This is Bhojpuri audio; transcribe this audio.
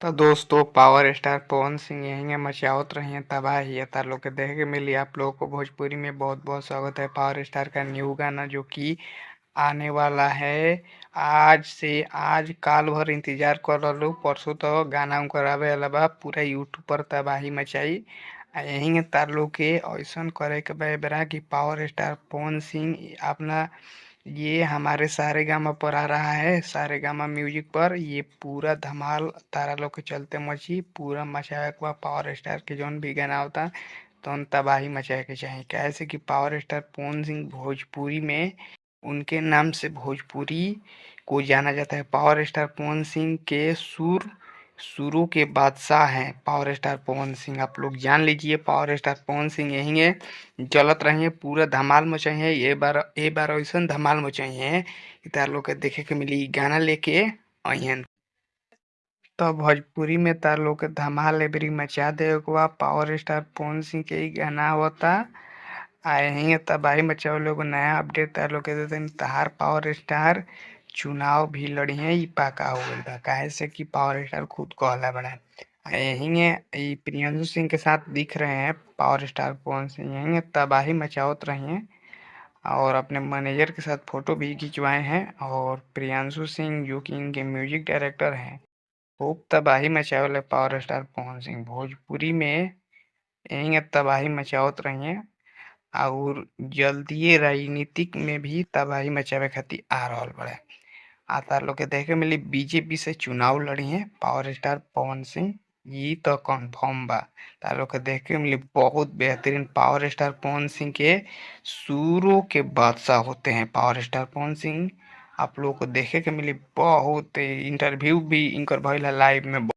तो दोस्तों पावर स्टार पवन सिंह यहीं मचावत रही हैं तबाही है तार लोग के देखे के मिली। आप लोगों को भोजपुरी में बहुत बहुत स्वागत है। पावर स्टार का न्यू गाना जो कि आने वाला है आज से, आज काल भर इंतजार कर लो। परसों तो गाना करावे वाला बा, पूरा यूट्यूब पर तबाही मचाई। यहीं तार लोग के ऐसा करे के बेरा कि पावर स्टार पवन सिंह अपना ये हमारे सारेगामा पर आ रहा है, सारेगामा म्यूजिक पर। ये पूरा धमाल तारा लोग के चलते मची, पूरा मचाए के बा। पावर स्टार के जौन भी गाना होता तो तबाही मचाए के चाहिए। कैसे कि पावर स्टार पवन सिंह भोजपुरी में, उनके नाम से भोजपुरी को जाना जाता है। पावर स्टार पवन सिंह के सुरों के बादशाह हैं पावर स्टार पवन सिंह। आप लोग जान लीजिए पावर स्टार पवन सिंह यहीं है, चलत रही है, पूरा धमाल मचाई है। ये बार ऐसा धमाल मचाई है कि तार लोग के देखे के मिली गाना लेके आई। तो भोजपुरी में तार लोग के धमाल एबरी मचा दे पावर स्टार पवन सिंह के ही गाना होता। आए ही तबाही मचाओ लोग, नया अपडेट तार लोग के देते हैं। तहार पावर स्टार चुनाव भी लड़ी है, ई पाका हो गइल बा। काहे से कि पावर स्टार खुद कहला बड़ा। यही है ई प्रियंशु सिंह के साथ दिख रहे हैं पावर स्टार पवन सिंह, यही तबाही मचावत रही हैं और अपने मैनेजर के साथ फोटो भी खिंचवाए हैं। और प्रियांशु सिंह जो कि इनके म्यूजिक डायरेक्टर हैं, खूब तबाही मचावल है पावर स्टार पवन सिंह भोजपुरी में। यही तबाही मचावत रही हैं और जल्दी राजनीतिक में भी तबाही मचावे खातिर आ रहल बड़े। आता लोग के देखे मिली बीजेपी से चुनाव लड़ी है पावर स्टार पवन सिंह, ये तो कन्फर्म बा। तार लोग के देखे मिली बहुत बेहतरीन पावर स्टार पवन सिंह के सुरों के बादशाह होते हैं पावर स्टार पवन सिंह। आप लोग को देखे के मिली बहुत इंटरव्यू भी इनकर भइल है लाइव में।